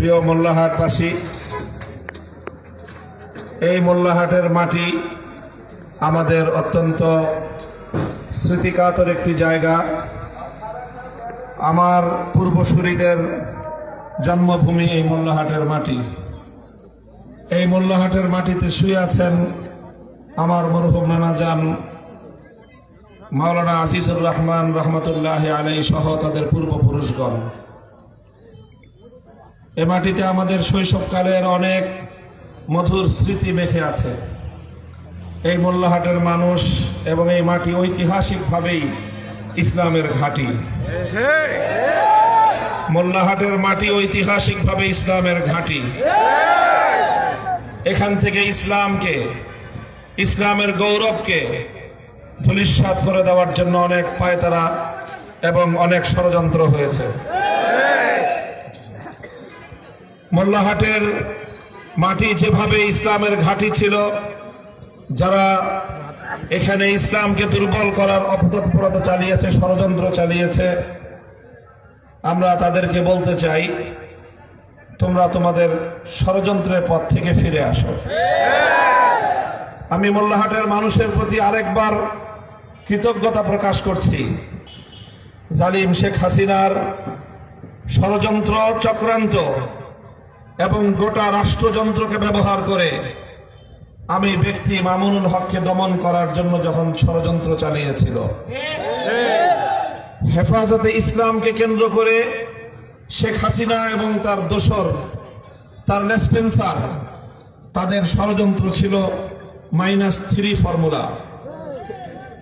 প্রিয় মোল্লাহাটবাসী, এই মোল্লাহাটের মাটি আমাদের অত্যন্ত স্মৃতিকাতর একটি জায়গা। আমার পূর্বসূরীদের জন্মভূমি এই মোল্লাহাটের মাটি। এই মোল্লাহাটের মাটিতে শুয়ে আছেন আমার মরহুম নানাজান মাওলানা আজিজুর রহমান রহমতুল্লাহ আলাইহি সহ তাদের পূর্বপুরুষগণ। এ মাটিতে আমাদের শৈশবকালের অনেক মধুর স্মৃতি মেখে আছে। এই মোল্লাহাটের মানুষ এবং এই মাটি ঐতিহাসিকভাবেই ইসলামের ঘাঁটি। মোল্লাহাটের মাটি ঐতিহাসিকভাবে ইসলামের ঘাঁটি। এখান থেকে ইসলামকে, ইসলামের গৌরবকে ধূলিসাৎ করে দেওয়ার জন্য অনেক পায়তারা এবং অনেক ষড়যন্ত্র হয়েছে। মোল্লাহাটের মাটি যেভাবে ইসলামের ঘাঁটি ছিল, যারা এখানে ইসলামকে দুর্বল করার অপতৎপরতা চালিয়েছে, ষড়যন্ত্র চালিয়েছে, আমরা তাদেরকে বলতে চাই, তোমরা তোমাদের ষড়যন্ত্রের পথ থেকে ফিরে আসো। আমি মোল্লাহাটের মানুষের প্রতি আরেকবার কৃতজ্ঞতা প্রকাশ করছি। জালিম শেখ হাসিনার ষড়যন্ত্র, চক্রান্ত এবং গোটা রাষ্ট্রযন্ত্রকে ব্যবহার করে আমি ব্যক্তি মামুনুল হককে দমন করার জন্য যখন ষড়যন্ত্র চালিয়েছিল, হেফাজতে ইসলামকে কেন্দ্র করে শেখ হাসিনা এবং তার দোসর, তার লেসপেন্সার, তাদের ষড়যন্ত্র ছিল -3 ফর্মুলা।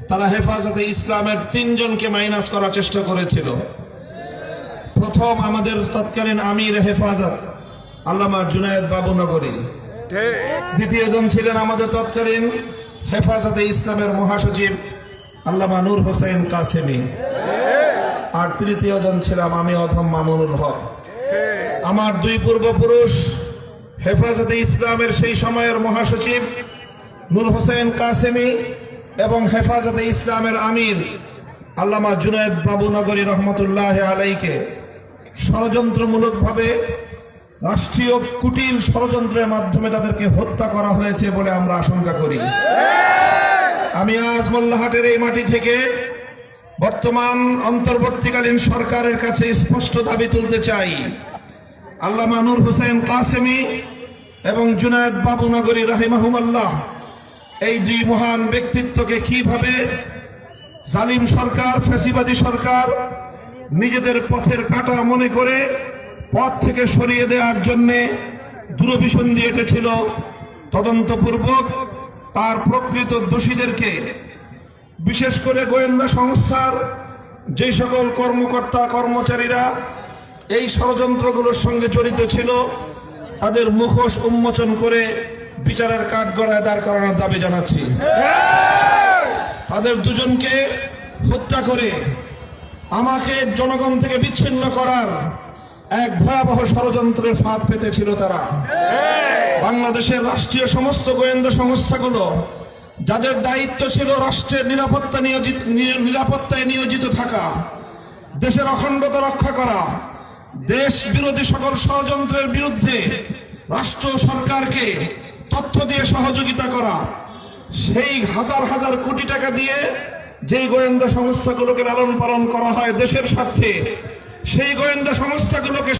তারা হেফাজতে ইসলামের 3 জনকে মাইনাস করার চেষ্টা করেছিল। প্রথম আমাদের তৎকালীন আমির হেফাজত আল্লামা জুনায়েদ বাবু নগরী, দ্বিতীয় জন ছিলেন আমাদের তৎকালীন হেফাজতে ইসলামের মহাসচিব আল্লামা নূর হোসেন কাসেমি, আর তৃতীয় জন ছিলাম আমি অধম মামুনুল হক। আমার 2 পূর্বপুরুষ হেফাজতে ইসলামের সেই সময়ের মহাসচিব নূর হোসেন কাসেমি এবং হেফাজতে ইসলামের আমির আল্লামা জুনায়েদ বাবু নগরী রহমতুল্লাহ আলাইকে ষড়যন্ত্রমূলকভাবে রাষ্ট্রীয় কুটিল ষড়যন্ত্রের মাধ্যমে তাদেরকে হত্যা করা হয়েছে বলে আমরা আশঙ্কা করি। আমি আজ মোল্লাহাটের এই মাটি থেকে বর্তমান অন্তর্বর্তীকালীন সরকারের কাছে স্পষ্ট দাবি তুলতে চাই, আল্লামা নূর হোসেন কাসেমি এবং জুনায়েদ বাবু নগরী রাহিমাহুমাল্লাহ, এই 2 মহান ব্যক্তিত্বকে কিভাবে জালিম সরকার, ফ্যাসিবাদী সরকার নিজেদের পথের কাঁটা মনে করে পথ থেকে সরিয়ে দেওয়ার জন্য দূরভিসন্ধি এঁটেছিল, তদন্তপূর্বক তার প্রকৃত দোষীদেরকে, বিশেষ করে গোয়েন্দা সংস্থার যে সকল কর্মকর্তা কর্মচারীরা এই ষড়যন্ত্রগুলোর সঙ্গে জড়িত ছিল, তাদের মুখোশ উন্মোচন করে বিচারের কাঠগড়ায় দাঁড় করানোর দাবি জানাচ্ছি। তাদের 2 জনকে হত্যা করে আমাকে জনগণ থেকে বিচ্ছিন্ন করার এক ভয়াবহ ষড়যন্ত্রের ফাঁদ পেতেছিল তারা। বাংলাদেশের রাষ্ট্রীয় সমস্ত গোয়েন্দা সংস্থাগুলো, যাদের দায়িত্ব ছিল রাষ্ট্রের নিরাপত্তায় নিয়োজিত থাকা, দেশের অখণ্ডতা রক্ষা করা, দেশ বিরোধী সকল ষড়যন্ত্রের বিরুদ্ধে রাষ্ট্র সরকারকে তথ্য দিয়ে সহযোগিতা করা, সেই হাজার হাজার কোটি টাকা দিয়ে যেই গোয়েন্দা সংস্থাগুলোকে লালন পালন করা হয় দেশের স্বার্থে, সেই গোয়েন্দা সংস্থাগুলোকে